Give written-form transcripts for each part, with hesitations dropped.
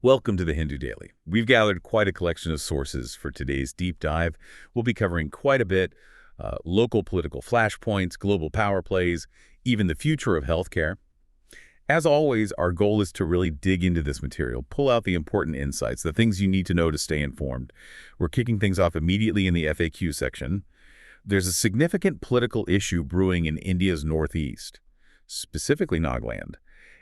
Welcome to the Hindu Daily. We've gathered quite a collection of sources for today's deep dive. We'll be covering quite a bit, local political flashpoints, global power plays, even the future of healthcare. As always, our goal is to really dig into this material, pull out the important insights, the things you need to know to stay informed. We're kicking things off immediately in the FAQ section. There's a significant political issue brewing in India's northeast, specifically Nagaland.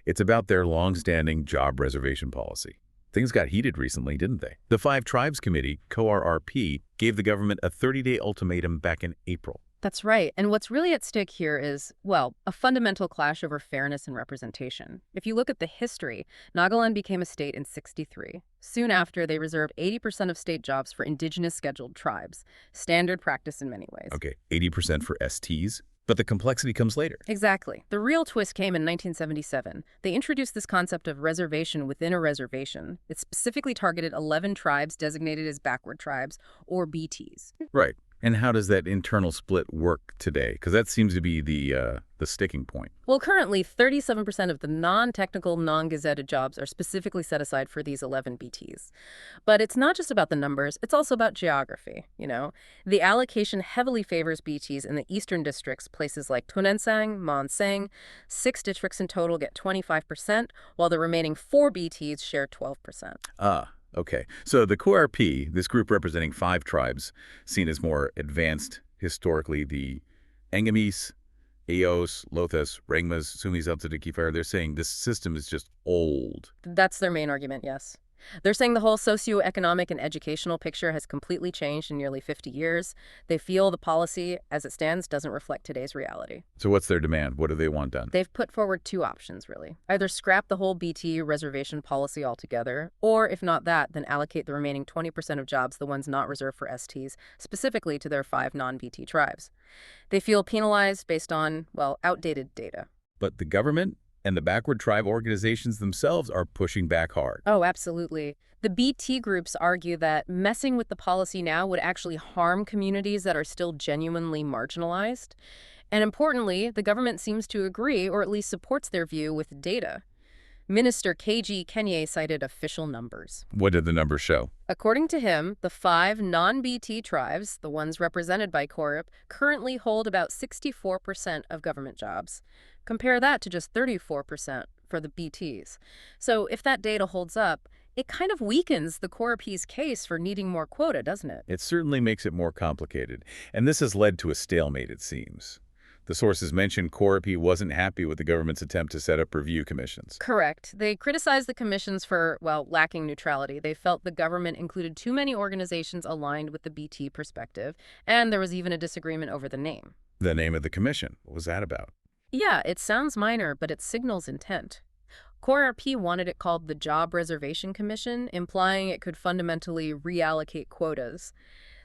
It's about their long-standing job reservation policy. Things got heated recently, didn't they? The Five Tribes Committee, QRRP, gave the government a 30-day ultimatum back in April. That's right. And what's really at stake here is, well, a fundamental clash over fairness and representation. If you look at the history, Nagaland became a state in '63. Soon after, they reserved 80% of state jobs for indigenous scheduled tribes. Standard practice in many ways. Okay, 80% for STs? But the complexity comes later. Exactly. The real twist came in 1977. They introduced this concept of reservation within a reservation. It specifically targeted 11 tribes designated as backward tribes, or BTs. Right. And how does that internal split work today? Because that seems to be the sticking point. Well, currently, 37% of the non-technical, non-gazetted jobs are specifically set aside for these 11 BTs. But it's not just about the numbers, it's also about geography, you know? The allocation heavily favors BTs in the eastern districts, places like Tunansang, Mansang. 6 districts in total get 25%, while the remaining 4 BTs share 12%. Okay, so the QRP, this group representing 5 tribes, seen as more advanced historically, the Engamis, Eos, Lothas, Rengmas, Sumis, Kifar, they're saying this system is just old. That's their main argument, yes. They're saying the whole socioeconomic and educational picture has completely changed in nearly 50 years. They feel the policy, as it stands, doesn't reflect today's reality. So what's their demand? What do they want done? They've put forward 2 options, really. Either scrap the whole BT reservation policy altogether, or if not that, then allocate the remaining 20% of jobs, the ones not reserved for STs, specifically to their 5 non-BT tribes. They feel penalized based on, well, outdated data. But the government and the backward tribe organizations themselves are pushing back hard. Oh, absolutely. The BT groups argue that messing with the policy now would actually harm communities that are still genuinely marginalized. And importantly, the government seems to agree, or at least supports their view with data. Minister KG Kenye cited official numbers. What did the numbers show? According to him, the 5 non-BT tribes, the ones represented by CORIP, currently hold about 64% of government jobs. Compare that to just 34% for the BTs. So if that data holds up, it kind of weakens the CORIP's case for needing more quota, doesn't it? It certainly makes it more complicated. And this has led to a stalemate, it seems. The sources mentioned CORIP wasn't happy with the government's attempt to set up review commissions. Correct. They criticized the commissions for, well, lacking neutrality. They felt the government included too many organizations aligned with the BT perspective, and there was even a disagreement over the name. The name of the commission, what was that about? Yeah, it sounds minor, but it signals intent. QRP wanted it called the Job Reservation Commission, implying it could fundamentally reallocate quotas.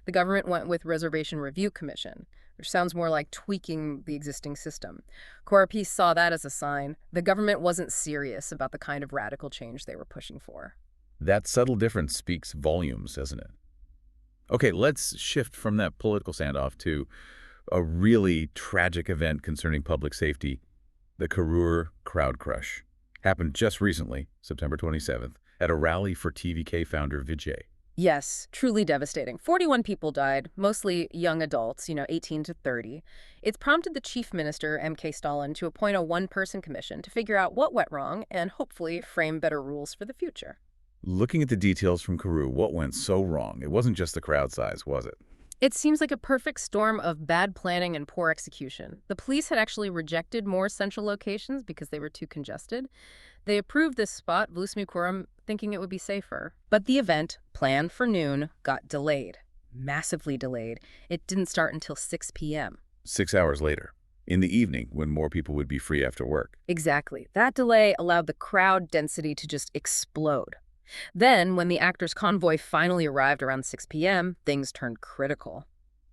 The government went with Reservation Review Commission, which sounds more like tweaking the existing system. QRP saw that as a sign the government wasn't serious about the kind of radical change they were pushing for. That subtle difference speaks volumes, doesn't it? Okay, let's shift from that political standoff to a really tragic event concerning public safety, the Karur crowd crush. Happened just recently, September 27th, at a rally for TVK founder Vijay. Yes, truly devastating. 41 people died, mostly young adults, 18 to 30. It's prompted the chief minister, M.K. Stalin, to appoint a one-person commission to figure out what went wrong and hopefully frame better rules for the future. Looking at the details from Karur, what went so wrong? It wasn't just the crowd size, was it? It seems like a perfect storm of bad planning and poor execution. The police had actually rejected more central locations because they were too congested. They approved this spot, Vlusmikuram, thinking it would be safer. But the event, planned for noon, got delayed. Massively delayed. It didn't start until 6 p.m. 6 hours later, in the evening, when more people would be free after work. Exactly. That delay allowed the crowd density to just explode. Then, when the actors' convoy finally arrived around 6 p.m., things turned critical.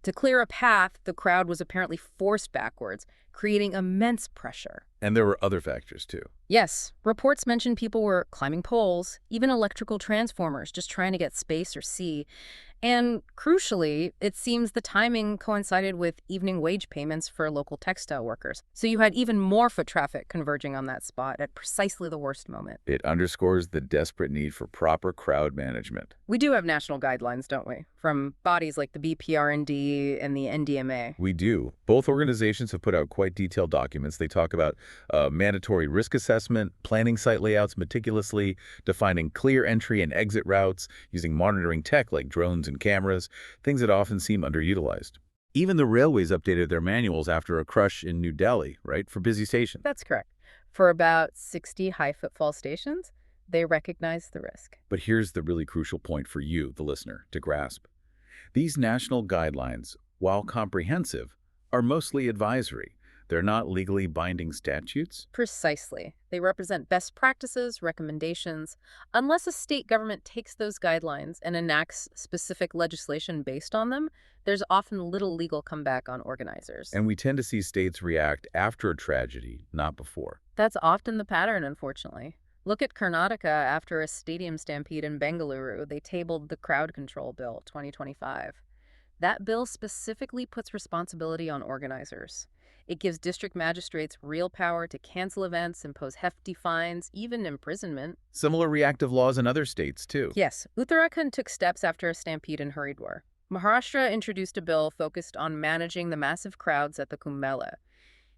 To clear a path, the crowd was apparently forced backwards, creating immense pressure. And there were other factors, too. Yes, reports mention people were climbing poles, even electrical transformers, just trying to get space or see. And crucially, it seems the timing coincided with evening wage payments for local textile workers. So you had even more foot traffic converging on that spot at precisely the worst moment. It underscores the desperate need for proper crowd management. We do have national guidelines, don't we? From bodies like the BPRND and the NDMA. We do. Both organizations have put out quite detailed documents. They talk about mandatory risk assessment, planning site layouts meticulously, defining clear entry and exit routes, using monitoring tech like drones and cameras, things that often seem underutilized. Even the railways updated their manuals after a crush in New Delhi, right, for busy stations. That's correct. For about 60 high-footfall stations, they recognize the risk. But here's the really crucial point for you, the listener, to grasp. These national guidelines, while comprehensive, are mostly advisory. They're not legally binding statutes. Precisely. They represent best practices, recommendations. Unless a state government takes those guidelines and enacts specific legislation based on them, there's often little legal comeback on organizers. And we tend to see states react after a tragedy, not before. That's often the pattern, unfortunately. Look at Karnataka after a stadium stampede in Bengaluru. They tabled the Crowd Control Bill 2025. That bill specifically puts responsibility on organizers. It gives district magistrates real power to cancel events, impose hefty fines, even imprisonment. Similar reactive laws in other states, too. Yes, Uttarakhand took steps after a stampede in Haridwar. Maharashtra introduced a bill focused on managing the massive crowds at the Kumbh Mela.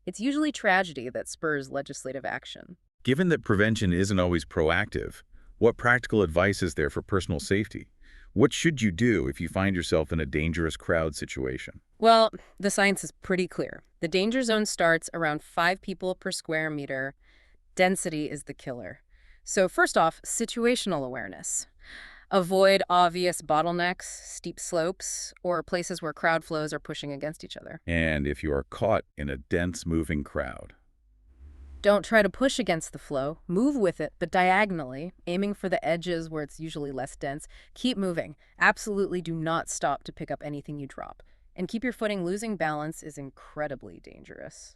It's usually tragedy that spurs legislative action. Given that prevention isn't always proactive, what practical advice is there for personal safety? What should you do if you find yourself in a dangerous crowd situation? Well, the science is pretty clear. The danger zone starts around 5 people per square meter. Density is the killer. So first off, situational awareness. Avoid obvious bottlenecks, steep slopes, or places where crowd flows are pushing against each other. And if you are caught in a dense moving crowd? Don't try to push against the flow. Move with it, but diagonally, aiming for the edges where it's usually less dense. Keep moving. Absolutely do not stop to pick up anything you drop. And keep your footing. Losing balance is incredibly dangerous.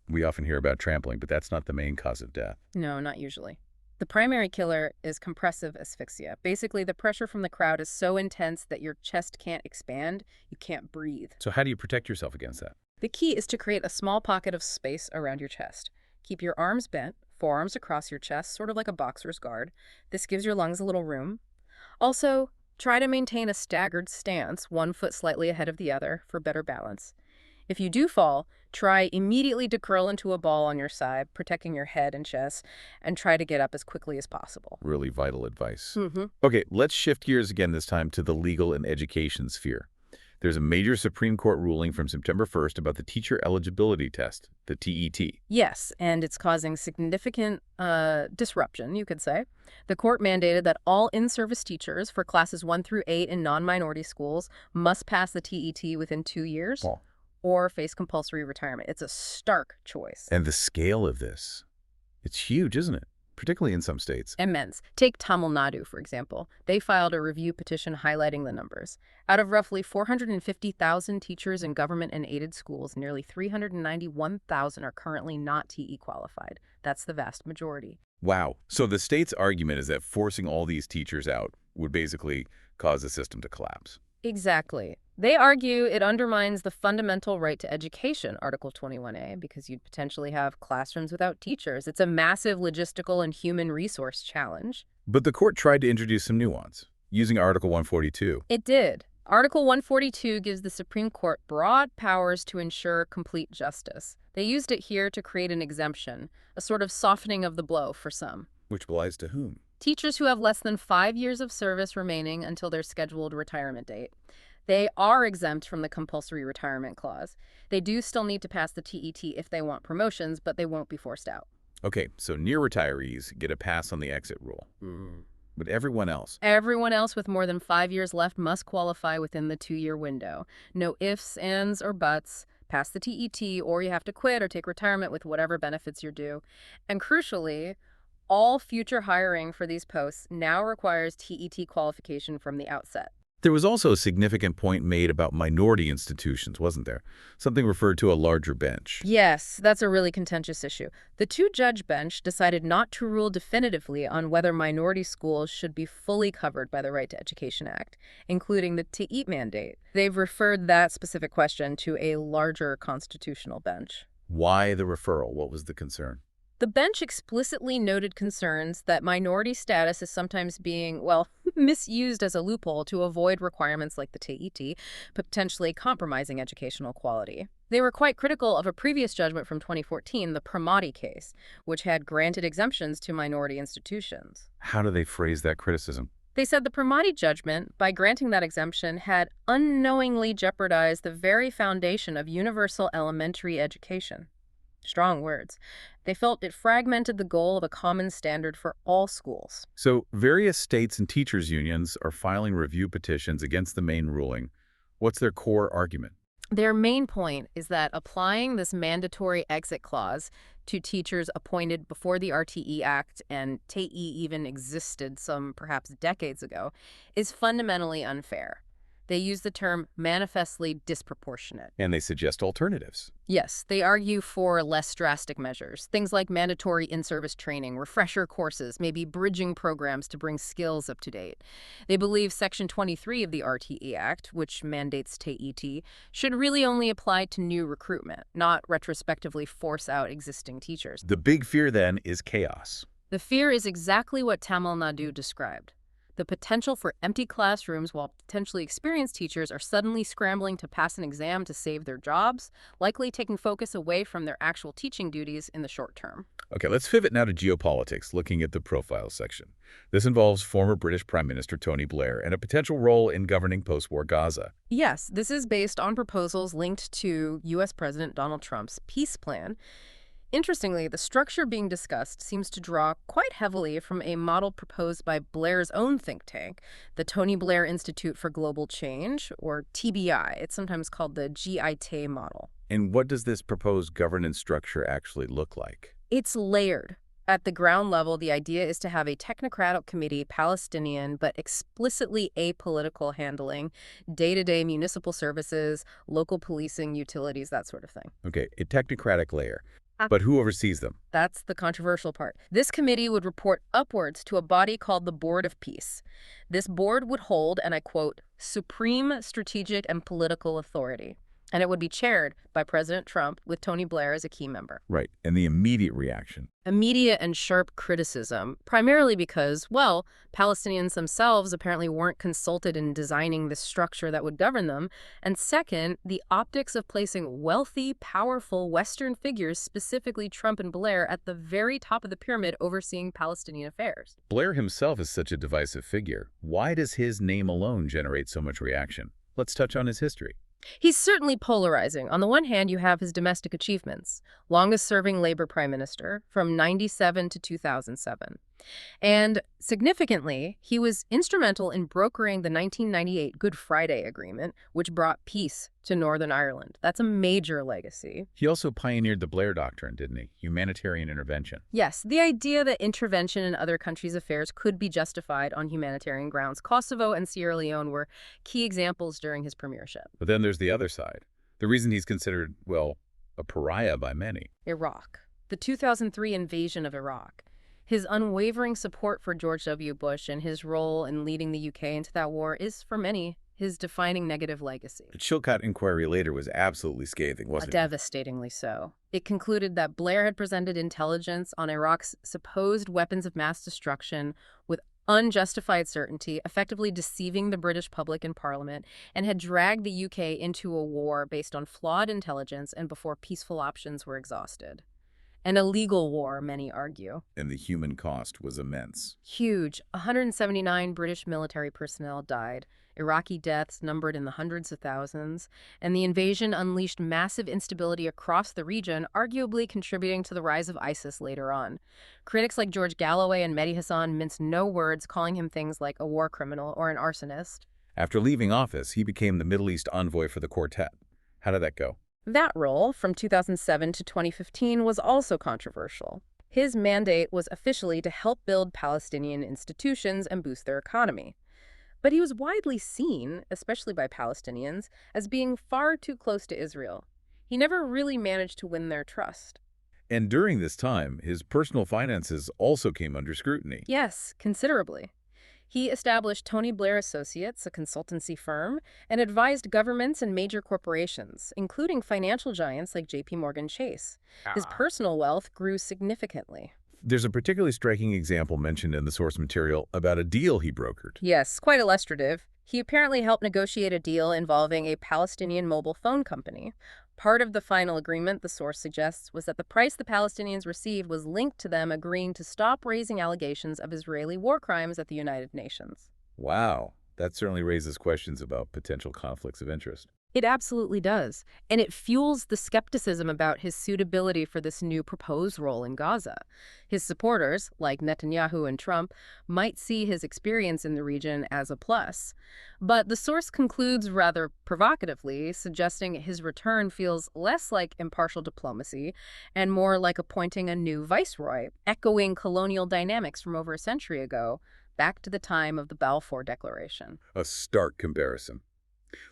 We often hear about trampling, but that's not the main cause of death. No, not usually. The primary killer is compressive asphyxia. Basically, the pressure from the crowd is so intense that your chest can't expand, you can't breathe. So how do you protect yourself against that? The key is to create a small pocket of space around your chest. Keep your arms bent, forearms across your chest, sort of like a boxer's guard. This gives your lungs a little room. Also, try to maintain a staggered stance, one foot slightly ahead of the other, for better balance. If you do fall, try immediately to curl into a ball on your side, protecting your head and chest, and try to get up as quickly as possible. Really vital advice. Mm-hmm. Okay, let's shift gears again this time to the legal and education sphere. There's a major Supreme Court ruling from September 1st about the teacher eligibility test, the TET. Yes, and it's causing significant disruption, you could say. The court mandated that all in-service teachers for classes 1 through 8 in non-minority schools must pass the TET within 2 years. Oh. Or face compulsory retirement. It's a stark choice. And the scale of this, it's huge, isn't it? Particularly in some states. Immense. Take Tamil Nadu, for example. They filed a review petition highlighting the numbers. Out of roughly 450,000 teachers in government and aided schools, nearly 391,000 are currently not TE qualified. That's the vast majority. Wow. So the state's argument is that forcing all these teachers out would basically cause the system to collapse. Exactly. They argue it undermines the fundamental right to education, Article 21A, because you'd potentially have classrooms without teachers. It's a massive logistical and human resource challenge. But the court tried to introduce some nuance, using Article 142. It did. Article 142 gives the Supreme Court broad powers to ensure complete justice. They used it here to create an exemption, a sort of softening of the blow for some. Which applies to whom? Teachers who have less than 5 years of service remaining until their scheduled retirement date. They are exempt from the compulsory retirement clause. They do still need to pass the TET if they want promotions, but they won't be forced out. Okay, so near retirees get a pass on the exit rule. But everyone else? Everyone else with more than 5 years left must qualify within the 2-year window. No ifs, ands, or buts. Pass the TET, or you have to quit or take retirement with whatever benefits you're due. And crucially, all future hiring for these posts now requires TET qualification from the outset. There was also a significant point made about minority institutions, wasn't there? Something referred to a larger bench. Yes, that's a really contentious issue. The two-judge bench decided not to rule definitively on whether minority schools should be fully covered by the Right to Education Act, including the To Eat mandate. They've referred that specific question to a larger constitutional bench. Why the referral? What was the concern? The bench explicitly noted concerns that minority status is sometimes being, well, misused as a loophole to avoid requirements like the TET, potentially compromising educational quality. They were quite critical of a previous judgment from 2014, the Pramati case, which had granted exemptions to minority institutions. How do they phrase that criticism? They said the Pramati judgment, by granting that exemption, had unknowingly jeopardized the very foundation of universal elementary education. Strong words. They felt it fragmented the goal of a common standard for all schools. So various states and teachers' unions are filing review petitions against the main ruling. What's their core argument? Their main point is that applying this mandatory exit clause to teachers appointed before the RTE Act and TEI even existed some perhaps decades ago is fundamentally unfair. They use the term manifestly disproportionate. And they suggest alternatives. Yes, they argue for less drastic measures, things like mandatory in-service training, refresher courses, maybe bridging programs to bring skills up to date. They believe Section 23 of the RTE Act, which mandates TET, should really only apply to new recruitment, not retrospectively force out existing teachers. The big fear then is chaos. The fear is exactly what Tamil Nadu described. The potential for empty classrooms while potentially experienced teachers are suddenly scrambling to pass an exam to save their jobs, likely taking focus away from their actual teaching duties in the short term. Okay, let's pivot now to geopolitics, looking at the profile section. This involves former British Prime Minister Tony Blair and a potential role in governing post-war Gaza. Yes, this is based on proposals linked to U.S. President Donald Trump's peace plan. Interestingly, the structure being discussed seems to draw quite heavily from a model proposed by Blair's own think tank, the Tony Blair Institute for Global Change, or TBI. It's sometimes called the GIT model. And what does this proposed governance structure actually look like? It's layered. At the ground level, the idea is to have a technocratic committee, Palestinian, but explicitly apolitical, handling day-to-day municipal services, local policing, utilities, that sort of thing. Okay, a technocratic layer. But who oversees them? That's the controversial part. This committee would report upwards to a body called the Board of Peace. This board would hold, and I quote, supreme strategic and political authority. And it would be chaired by President Trump with Tony Blair as a key member. Right, and the immediate reaction. Immediate and sharp criticism, primarily because, well, Palestinians themselves apparently weren't consulted in designing the structure that would govern them. And second, the optics of placing wealthy, powerful Western figures, specifically Trump and Blair, at the very top of the pyramid overseeing Palestinian affairs. Blair himself is such a divisive figure. Why does his name alone generate so much reaction? Let's touch on his history. He's certainly polarizing. On the one hand, you have his domestic achievements. Longest-serving Labor Prime Minister from 1997 to 2007. And significantly, he was instrumental in brokering the 1998 Good Friday Agreement, which brought peace to Northern Ireland. That's a major legacy. He also pioneered the Blair Doctrine, didn't he? Humanitarian intervention. Yes, the idea that intervention in other countries' affairs could be justified on humanitarian grounds. Kosovo and Sierra Leone were key examples during his premiership. But then there's the other side. The reason he's considered, well, a pariah by many. Iraq. The 2003 invasion of Iraq. His unwavering support for George W. Bush and his role in leading the UK into that war is, for many, his defining negative legacy. The Chilcot inquiry later was absolutely scathing, wasn't it? Devastatingly so. It concluded that Blair had presented intelligence on Iraq's supposed weapons of mass destruction with unjustified certainty, effectively deceiving the British public and Parliament, and had dragged the UK into a war based on flawed intelligence and before peaceful options were exhausted. An illegal war, many argue. And the human cost was immense. Huge. 179 British military personnel died. Iraqi deaths numbered in the hundreds of thousands. And the invasion unleashed massive instability across the region, arguably contributing to the rise of ISIS later on. Critics like George Galloway and Mehdi Hassan minced no words, calling him things like a war criminal or an arsonist. After leaving office, he became the Middle East envoy for the quartet. How did that go? That role, from 2007 to 2015, was also controversial. His mandate was officially to help build Palestinian institutions and boost their economy. But he was widely seen, especially by Palestinians, as being far too close to Israel. He never really managed to win their trust. And during this time, his personal finances also came under scrutiny. Yes, considerably. He established Tony Blair Associates, a consultancy firm, and advised governments and major corporations, including financial giants like J.P. Morgan Chase. His personal wealth grew significantly. There's a particularly striking example mentioned in the source material about a deal he brokered. Yes, quite illustrative. He apparently helped negotiate a deal involving a Palestinian mobile phone company. Part of the final agreement, the source suggests, was that the price the Palestinians received was linked to them agreeing to stop raising allegations of Israeli war crimes at the United Nations. Wow, that certainly raises questions about potential conflicts of interest. It absolutely does, and it fuels the skepticism about his suitability for this new proposed role in Gaza. His supporters, like Netanyahu and Trump, might see his experience in the region as a plus. But the source concludes rather provocatively, suggesting his return feels less like impartial diplomacy and more like appointing a new viceroy, echoing colonial dynamics from over a century ago, back to the time of the Balfour Declaration. A stark comparison.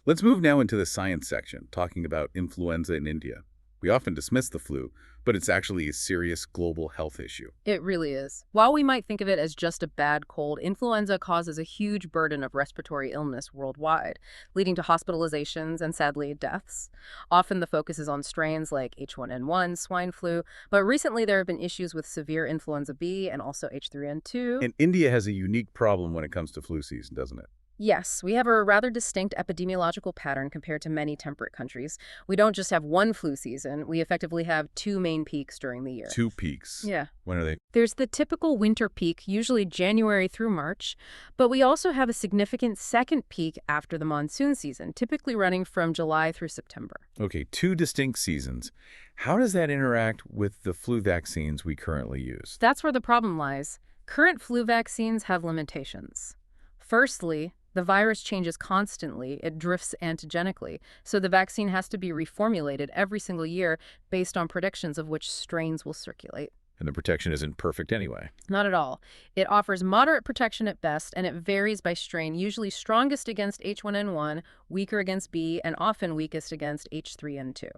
Let's move now into the science section, talking about influenza in India. We often dismiss the flu, but it's actually a serious global health issue. It really is. While we might think of it as just a bad cold, influenza causes a huge burden of respiratory illness worldwide, leading to hospitalizations and, sadly, deaths. Often the focus is on strains like H1N1, swine flu, but recently there have been issues with severe influenza B and also H3N2. And India has a unique problem when it comes to flu season, doesn't it? Yes, we have a rather distinct epidemiological pattern compared to many temperate countries. We don't just have one flu season, we effectively have two main peaks during the year. Two peaks. Yeah. When are they? There's the typical winter peak, usually January through March, but we also have a significant second peak after the monsoon season, typically running from July through September. Okay, two distinct seasons. How does that interact with the flu vaccines we currently use? That's where the problem lies. Current flu vaccines have limitations. Firstly, the virus changes constantly, it drifts antigenically, so the vaccine has to be reformulated every single year based on predictions of which strains will circulate. And the protection isn't perfect anyway. Not at all. It offers moderate protection at best, and it varies by strain, usually strongest against H1N1, weaker against B, and often weakest against H3N2.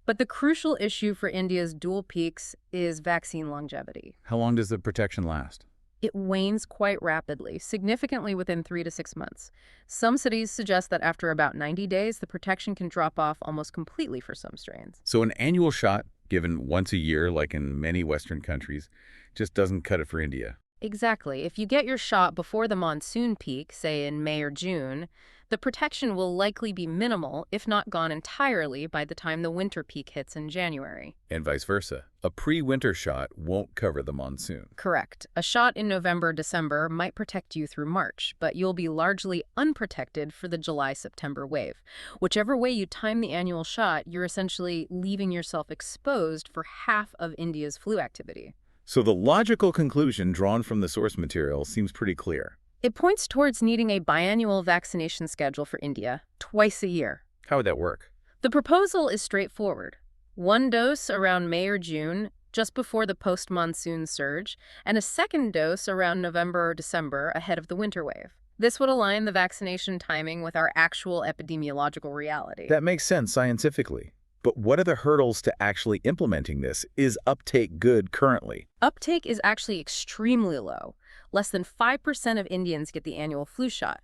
But the crucial issue for India's dual peaks is vaccine longevity. How long does the protection last? It wanes quite rapidly, significantly within 3 to 6 months. Some studies suggest that after about 90 days, the protection can drop off almost completely for some strains. So an annual shot given once a year, like in many Western countries, just doesn't cut it for India. Exactly. If you get your shot before the monsoon peak, say in May or June, the protection will likely be minimal, if not gone entirely, by the time the winter peak hits in January. And vice versa. A pre-winter shot won't cover the monsoon. Correct. A shot in November, December might protect you through March, but you'll be largely unprotected for the July-September wave. Whichever way you time the annual shot, you're essentially leaving yourself exposed for half of India's flu activity. So the logical conclusion drawn from the source material seems pretty clear. It points towards needing a biannual vaccination schedule for India, twice a year. How would that work? The proposal is straightforward. One dose around May or June, just before the post-monsoon surge, and a second dose around November or December ahead of the winter wave. This would align the vaccination timing with our actual epidemiological reality. That makes sense scientifically. But what are the hurdles to actually implementing this? Is uptake good currently? Uptake is actually extremely low. Less than 5% of Indians get the annual flu shot.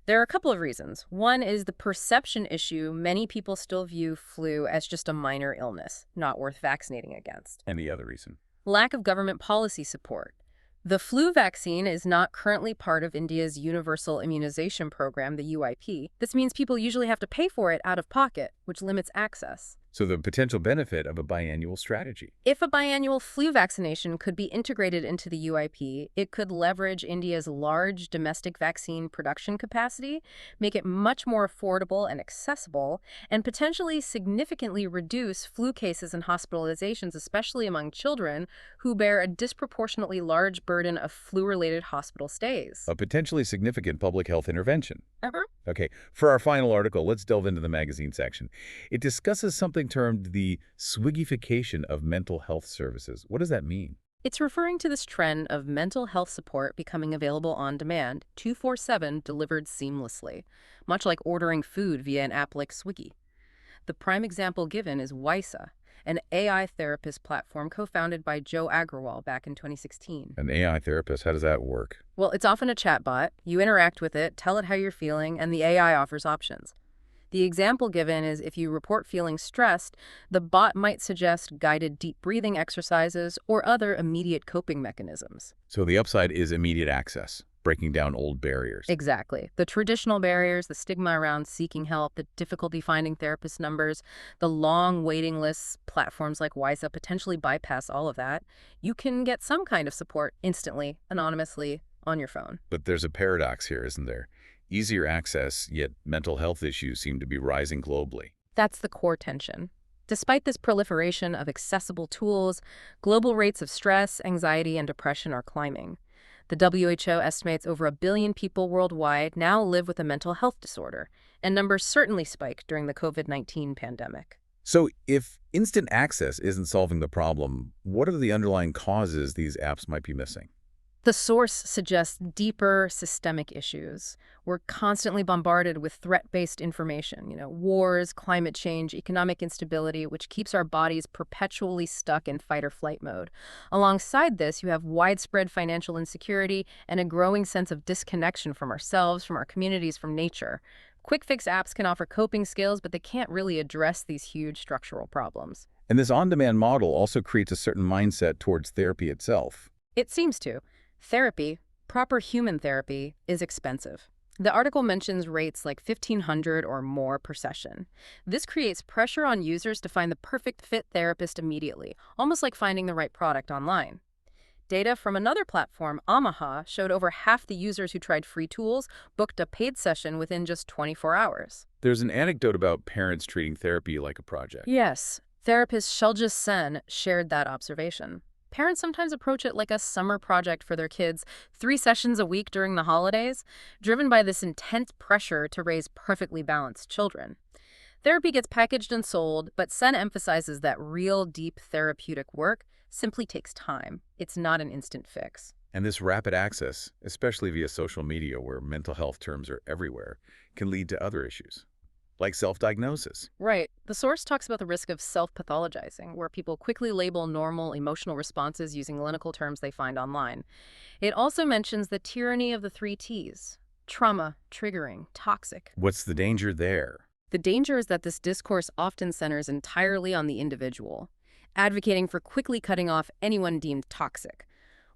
There are a couple of reasons. One is the perception issue. Many people still view flu as just a minor illness, not worth vaccinating against. And the other reason? Lack of government policy support. The flu vaccine is not currently part of India's Universal Immunization Program, the UIP. This means people usually have to pay for it out of pocket, which limits access. So the potential benefit of a biannual strategy. If a biannual flu vaccination could be integrated into the UIP, it could leverage India's large domestic vaccine production capacity, make it much more affordable and accessible, and potentially significantly reduce flu cases and hospitalizations, especially among children who bear a disproportionately large burden of flu-related hospital stays. A potentially significant public health intervention. Ever? Okay, for our final article, let's delve into the magazine section. It discusses something termed the Swiggy-fication of mental health services. What does that mean? It's referring to this trend of mental health support becoming available on demand, 24/7, delivered seamlessly, much like ordering food via an app like Swiggy. The prime example given is Wysa, an AI therapist platform co-founded by Joe Agrawal back in 2016. An AI therapist, how does that work? Well, it's often a chatbot. You interact with it, tell it how you're feeling, and the AI offers options. The example given is if you report feeling stressed, the bot might suggest guided deep breathing exercises or other immediate coping mechanisms. So the upside is immediate access, breaking down old barriers. Exactly. The traditional barriers, the stigma around seeking help, the difficulty finding therapist numbers, the long waiting lists, platforms like Wysa potentially bypass all of that. You can get some kind of support instantly, anonymously, on your phone. But there's a paradox here, isn't there? Easier access, yet mental health issues seem to be rising globally. That's the core tension. Despite this proliferation of accessible tools, global rates of stress, anxiety, and depression are climbing. The WHO estimates over 1 billion people worldwide now live with a mental health disorder, and numbers certainly spiked during the COVID-19 pandemic. So if instant access isn't solving the problem, what are the underlying causes these apps might be missing? The source suggests deeper systemic issues. We're constantly bombarded with threat-based information, wars, climate change, economic instability, which keeps our bodies perpetually stuck in fight-or-flight mode. Alongside this, you have widespread financial insecurity and a growing sense of disconnection from ourselves, from our communities, from nature. Quick-fix apps can offer coping skills, but they can't really address these huge structural problems. And this on-demand model also creates a certain mindset towards therapy itself. It seems to. Therapy, proper human therapy, is expensive. The article mentions rates like $1,500 or more per session. This creates pressure on users to find the perfect fit therapist immediately, almost like finding the right product online. Data from another platform, Omaha, showed over half the users who tried free tools booked a paid session within just 24 hours. There's an anecdote about parents treating therapy like a project. Yes, therapist Shelja Sen shared that observation. Parents sometimes approach it like a summer project for their kids, 3 sessions a week during the holidays, driven by this intense pressure to raise perfectly balanced children. Therapy gets packaged and sold, but Sen emphasizes that real, deep therapeutic work simply takes time. It's not an instant fix. And this rapid access, especially via social media where mental health terms are everywhere, can lead to other issues, like self-diagnosis. Right. The source talks about the risk of self-pathologizing, where people quickly label normal emotional responses using clinical terms they find online. It also mentions the tyranny of the 3 Ts: trauma, triggering, toxic. What's the danger there? The danger is that this discourse often centers entirely on the individual, advocating for quickly cutting off anyone deemed toxic.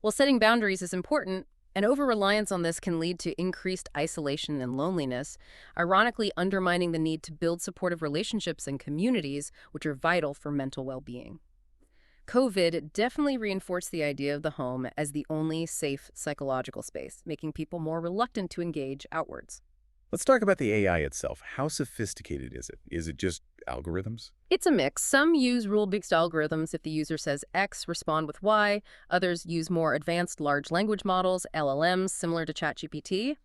While setting boundaries is important, an over-reliance on this can lead to increased isolation and loneliness, ironically undermining the need to build supportive relationships and communities, which are vital for mental well-being. COVID definitely reinforced the idea of the home as the only safe psychological space, making people more reluctant to engage outwards. Let's talk about the AI itself. How sophisticated is it? Is it just algorithms? It's a mix. Some use rule-based algorithms. If the user says X, respond with Y. Others use more advanced large language models, LLMs, similar to ChatGPT.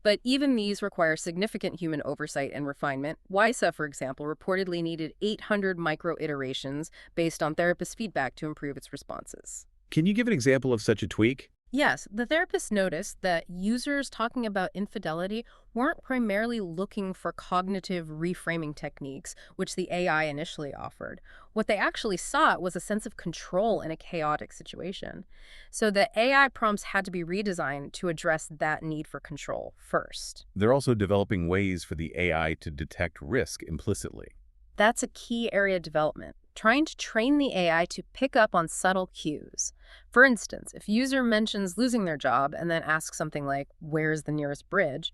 But even these require significant human oversight and refinement. Wysa, for example, reportedly needed 800 micro-iterations based on therapist feedback to improve its responses. Can you give an example of such a tweak? Yes, the therapist noticed that users talking about infidelity weren't primarily looking for cognitive reframing techniques, which the AI initially offered. What they actually sought was a sense of control in a chaotic situation. So the AI prompts had to be redesigned to address that need for control first. They're also developing ways for the AI to detect risk implicitly. That's a key area of development, trying to train the AI to pick up on subtle cues. For instance, if a user mentions losing their job and then asks something like, "Where's the nearest bridge?"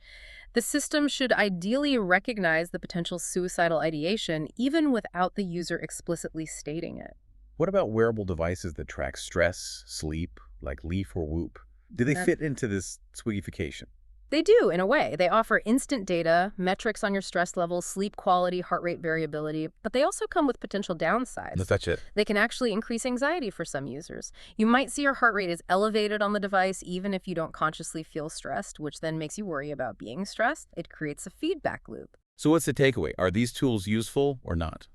the system should ideally recognize the potential suicidal ideation even without the user explicitly stating it. What about wearable devices that track stress, sleep, like Leaf or Whoop? Do they fit into this Swiggy-fication? They do, in a way. They offer instant data, metrics on your stress levels, sleep quality, heart rate variability, but they also come with potential downsides. Let's touch it. They can actually increase anxiety for some users. You might see your heart rate is elevated on the device even if you don't consciously feel stressed, which then makes you worry about being stressed. It creates a feedback loop. So what's the takeaway? Are these tools useful or not?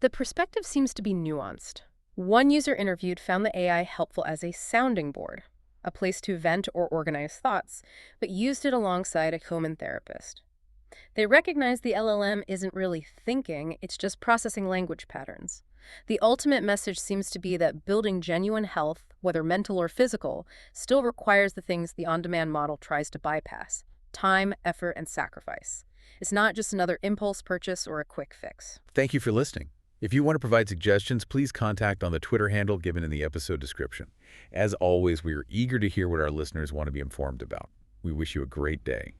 The perspective seems to be nuanced. One user interviewed found the AI helpful as a sounding board, a place to vent or organize thoughts, but used it alongside a human therapist. They recognize the LLM isn't really thinking, it's just processing language patterns. The ultimate message seems to be that building genuine health, whether mental or physical, still requires the things the on-demand model tries to bypass: time, effort, and sacrifice. It's not just another impulse purchase or a quick fix. Thank you for listening. If you want to provide suggestions, please contact on the Twitter handle given in the episode description. As always, we are eager to hear what our listeners want to be informed about. We wish you a great day.